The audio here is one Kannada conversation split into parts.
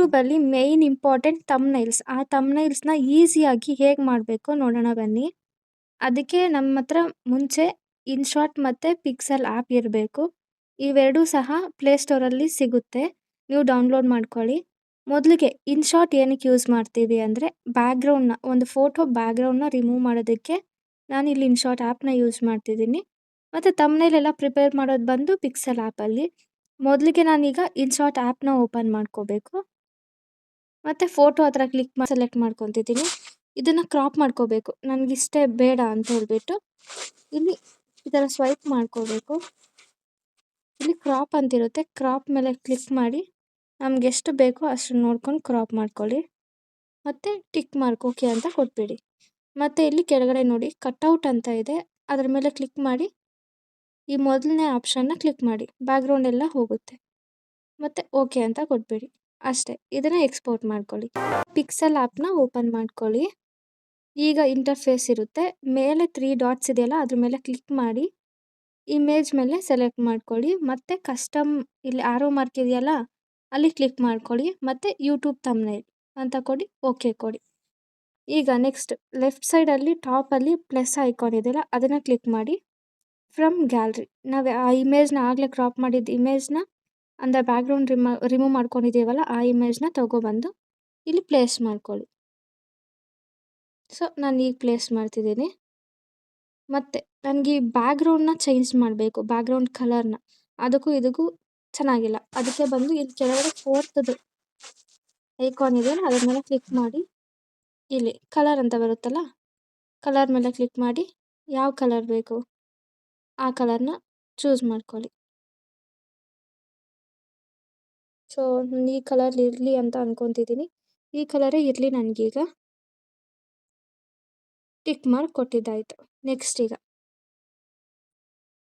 ಯೂಟ್ಯೂಬಲ್ಲಿ ಮೇಯ್ನ್ ಇಂಪಾರ್ಟೆಂಟ್ ಥಂಬ್‌ನೈಲ್ಸ್. ಆ ಥಂಬ್‌ನೈಲ್ಸ್‌ನ ಈಸಿಯಾಗಿ ಹೇಗೆ ಮಾಡಬೇಕು ನೋಡೋಣ ಬನ್ನಿ. ಅದಕ್ಕೆ ನಮ್ಮ ಹತ್ರ ಮುಂಚೆ ಇನ್‌ಶಾಟ್ ಮತ್ತು ಪಿಕ್ಸೆಲ್ ಆ್ಯಪ್ ಇರಬೇಕು. ಇವೆರಡೂ ಸಹ ಪ್ಲೇಸ್ಟೋರಲ್ಲಿ ಸಿಗುತ್ತೆ. ನೀವು ಡೌನ್ಲೋಡ್ ಮಾಡ್ಕೊಳ್ಳಿ. ಮೊದಲಿಗೆ ಇನ್‌ಶಾಟ್ ಏನಕ್ಕೆ ಯೂಸ್ ಮಾಡ್ತೀವಿ ಅಂದರೆ ಒಂದು ಫೋಟೋ ಬ್ಯಾಕ್‌ಗ್ರೌಂಡ್‌ನ ರಿಮೂವ್ ಮಾಡೋದಕ್ಕೆ ನಾನಿಲ್ಲಿ ಇನ್‌ಶಾಟ್ ಆ್ಯಪ್‌ನ ಯೂಸ್ ಮಾಡ್ತಿದ್ದೀನಿ. ಮತ್ತು ಥಂಬ್‌ನೈಲ್ ಎಲ್ಲ ಪ್ರಿಪೇರ್ ಮಾಡೋದು ಬಂದು ಪಿಕ್ಸೆಲ್ ಆ್ಯಪಲ್ಲಿ. ಮೊದಲಿಗೆ ನಾನೀಗ ಇನ್‌ಶಾಟ್ ಆ್ಯಪ್‌ನ ಓಪನ್ ಮಾಡ್ಕೋಬೇಕು. ಮತ್ತು ಫೋಟೋ ಹತ್ರ ಸೆಲೆಕ್ಟ್ ಮಾಡ್ಕೊತಿದ್ದೀನಿ. ಇದನ್ನು ಕ್ರಾಪ್ ಮಾಡ್ಕೋಬೇಕು. ನನಗಿಷ್ಟೇ ಬೇಡ ಅಂತ ಹೇಳ್ಬಿಟ್ಟು ಇಲ್ಲಿ ಈ ಥರ ಸ್ವೈಪ್ ಮಾಡ್ಕೋಬೇಕು. ಇಲ್ಲಿ ಕ್ರಾಪ್ ಅಂತಿರುತ್ತೆ. ಕ್ರಾಪ್ ಮೇಲೆ ಕ್ಲಿಕ್ ಮಾಡಿ ನಮಗೆಷ್ಟು ಬೇಕೋ ಅಷ್ಟನ್ನು ನೋಡ್ಕೊಂಡು ಕ್ರಾಪ್ ಮಾಡ್ಕೊಳ್ಳಿ. ಮತ್ತು ಟಿಕ್ ಮಾರ್ಕ್ ಓಕೆ ಅಂತ ಕೊಟ್ಬಿಡಿ. ಮತ್ತು ಇಲ್ಲಿ ಕೆಳಗಡೆ ನೋಡಿ ಕಟ್ಔಟ್ ಅಂತ ಇದೆ. ಅದ್ರ ಮೇಲೆ ಕ್ಲಿಕ್ ಮಾಡಿ ಈ ಮೊದಲನೇ ಆಪ್ಷನ್ನ ಕ್ಲಿಕ್ ಮಾಡಿ. ಬ್ಯಾಕ್‌ಗ್ರೌಂಡ್ ಎಲ್ಲ ಹೋಗುತ್ತೆ. ಮತ್ತು ಓಕೆ ಅಂತ ಕೊಟ್ಬಿಡಿ. ಅಷ್ಟೇ. ಇದನ್ನು ಎಕ್ಸ್ಪೋರ್ಟ್ ಮಾಡ್ಕೊಳ್ಳಿ. ಪಿಕ್ಸೆಲ್ ಆ್ಯಪ್‌ನ ಓಪನ್ ಮಾಡ್ಕೊಳ್ಳಿ. ಈಗ ಇಂಟರ್ಫೇಸ್ ಇರುತ್ತೆ. ಮೇಲೆ 3 ಡಾಟ್ಸ್ ಇದೆಯಲ್ಲ ಅದ್ರ ಮೇಲೆ ಕ್ಲಿಕ್ ಮಾಡಿ ಇಮೇಜ್ ಮೇಲೆ ಸೆಲೆಕ್ಟ್ ಮಾಡ್ಕೊಳ್ಳಿ. ಮತ್ತು ಕಸ್ಟಮ್ ಇಲ್ಲಿ ಆರೋ ಮಾರ್ಕ್ ಇದೆಯಲ್ಲ ಅಲ್ಲಿ ಕ್ಲಿಕ್ ಮಾಡ್ಕೊಳ್ಳಿ. ಮತ್ತು ಯೂಟ್ಯೂಬ್ ಥಂಬ್‌ನೈಲ್ ಅಂತ ಕೊಡಿ. ಓಕೆ ಕೊಡಿ. ಈಗ ನೆಕ್ಸ್ಟ್ ಲೆಫ್ಟ್ ಸೈಡಲ್ಲಿ ಟಾಪಲ್ಲಿ ಪ್ಲಸ್ ಐಕಾನ್ ಇದೆಯಲ್ಲ ಅದನ್ನು ಕ್ಲಿಕ್ ಮಾಡಿ ಫ್ರಮ್ ಗ್ಯಾಲರಿ ನಾವು ಆ ಇಮೇಜ್‌ನ ಆಗಲೇ ಕ್ರಾಪ್ ಮಾಡಿದ ಇಮೇಜ್‌ನ ಅಂದರೆ ಬ್ಯಾಕ್‌ಗ್ರೌಂಡ್ ರಿಮೂವ್ ಮಾಡ್ಕೊಂಡಿದ್ದೀವಲ್ಲ ಆ ಇಮೇಜ್‌ನ ತೊಗೊಬಂದು ಇಲ್ಲಿ ಪ್ಲೇಸ್ ಮಾಡ್ಕೊಳ್ಳಿ. ಸೊ ನಾನು ಈಗ ಪ್ಲೇಸ್ ಮಾಡ್ತಿದ್ದೀನಿ. ಮತ್ತು ನನಗೆ ಈ ಬ್ಯಾಕ್‌ಗ್ರೌಂಡ್‌ನ ಚೇಂಜ್ ಮಾಡಬೇಕು. ಬ್ಯಾಕ್‌ಗ್ರೌಂಡ್ ಕಲರ್‌ನ ಅದಕ್ಕೂ ಇದಕ್ಕೂ ಚೆನ್ನಾಗಿಲ್ಲ. ಅದಕ್ಕೆ ಬಂದು ಇಲ್ಲಿ ಕೆಳಗಡೆ ಫೋರ್ತದು ಐಕಾನ್ ಇದೆಯಲ್ಲ ಅದ್ರ ಮೇಲೆ ಕ್ಲಿಕ್ ಮಾಡಿ ಇಲ್ಲಿ ಕಲರ್ ಅಂತ ಬರುತ್ತಲ್ಲ ಕಲರ್ ಮೇಲೆ ಕ್ಲಿಕ್ ಮಾಡಿ ಯಾವ ಕಲರ್ ಬೇಕು ಆ ಕಲರ್‌ನ ಚೂಸ್ ಮಾಡ್ಕೊಳ್ಳಿ. ಸೊ ಈ ಕಲರ್ ಇರಲಿ ಅಂತ ಅಂದ್ಕೊತಿದ್ದೀನಿ. ಈ ಕಲರೇ ಇರಲಿ ನನಗೀಗ. Tick mark ಕೊಟ್ಟಿದ್ದಾಯಿತು. ನೆಕ್ಸ್ಟ್ ಈಗ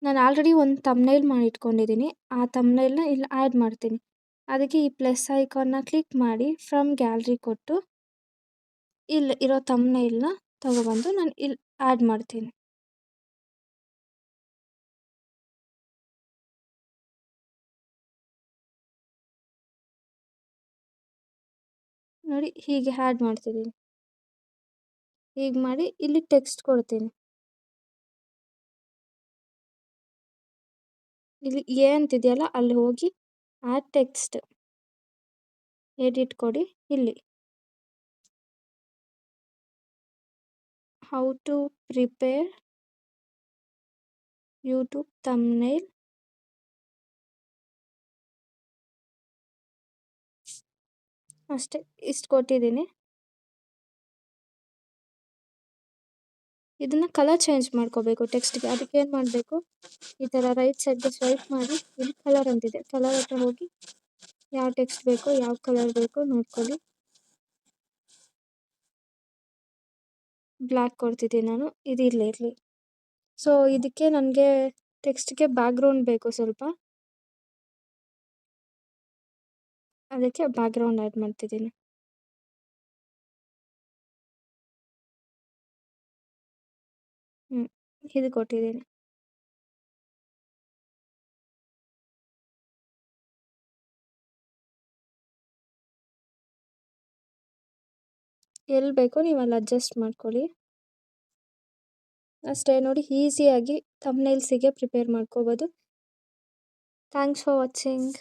ನಾನು ಆಲ್ರೆಡಿ ಒಂದು ಥಂಬ್‌ನೈಲ್ ಮಾಡಿ ಇಟ್ಕೊಂಡಿದ್ದೀನಿ. ಆ ಥಂಬ್‌ನೈಲ್‌ನ ಇಲ್ಲಿ ಆ್ಯಡ್ ಮಾಡ್ತೀನಿ. ಅದಕ್ಕೆ ಈ ಪ್ಲಸ್ ಐಕಾನ್ನ ಕ್ಲಿಕ್ ಮಾಡಿ ಫ್ರಮ್ ಗ್ಯಾಲರಿ ಕೊಟ್ಟು ಇಲ್ಲಿ ಇರೋ ಥಂಬ್‌ನೈಲ್‌ನ ತೊಗೊಬಂದು ನಾನು ಇಲ್ಲಿ ಆ್ಯಡ್ ಮಾಡ್ತೀನಿ. ನೋಡಿ ಹೀಗೆ ಆ್ಯಡ್ ಮಾಡ್ತಿದ್ದೀನಿ. ಹೀಗೆ ಮಾಡಿ ಇಲ್ಲಿ ಟೆಕ್ಸ್ಟ್ ಕೊಡ್ತೀನಿ. ಇಲ್ಲಿ ಎ ಅಂತಿದೆಯಲ್ಲ ಅಲ್ಲಿ ಹೋಗಿ ಆ್ಯಡ್ ಟೆಕ್ಸ್ಟ್ ಎಡಿಟ್ ಕೊಡಿ. ಇಲ್ಲಿ how to prepare YouTube thumbnail ಅಷ್ಟೇ. ಇಷ್ಟು ಕೊಟ್ಟಿದ್ದೀನಿ. ಇದನ್ನು ಕಲರ್ ಚೇಂಜ್ ಮಾಡ್ಕೋಬೇಕು ಟೆಕ್ಸ್ಟ್‌ಗೆ. ಅದಕ್ಕೆ ಏನು ಮಾಡಬೇಕು ಈ ಥರ ರೈಟ್ ಸೈಡ್ಗೆ ಸ್ವೈಪ್ ಮಾಡಿ ಇಲ್ಲಿ ಕಲರ್ ಅಂತಿದೆ ಕಲರ್ ಹತ್ರ ಹೋಗಿ ಯಾವ ಟೆಕ್ಸ್ಟ್ ಬೇಕೋ ಯಾವ ಕಲರ್ ಬೇಕೋ ನೋಡ್ಕೊಳ್ಳಿ. ಬ್ಲ್ಯಾಕ್ ಕೊಡ್ತಿದ್ದೀನಿ ನಾನು. ಇದು ಇರಲಿ. ಸೊ ಇದಕ್ಕೆ ನನಗೆ ಟೆಕ್ಸ್ಟ್‌ಗೆ ಬ್ಯಾಕ್‌ಗ್ರೌಂಡ್ ಬೇಕು ಸ್ವಲ್ಪ. ಅದಕ್ಕೆ ಬ್ಯಾಕ್‌ಗ್ರೌಂಡ್ ಆ್ಯಡ್ ಮಾಡ್ತಿದ್ದೀನಿ. ಇದು ಕೊಟ್ಟಿದ್ದೀನಿ. ಎಲ್ಲಿ ಬೇಕೋ ನೀವು ಅಲ್ಲಿ ಅಡ್ಜಸ್ಟ್ ಮಾಡ್ಕೊಳ್ಳಿ. ಅಷ್ಟೇ ನೋಡಿ ಈಸಿಯಾಗಿ ಥಂಬ್‌ನೈಲ್ಸಿಗೆ ಪ್ರಿಪೇರ್ ಮಾಡ್ಕೋಬೋದು. Thanks for watching.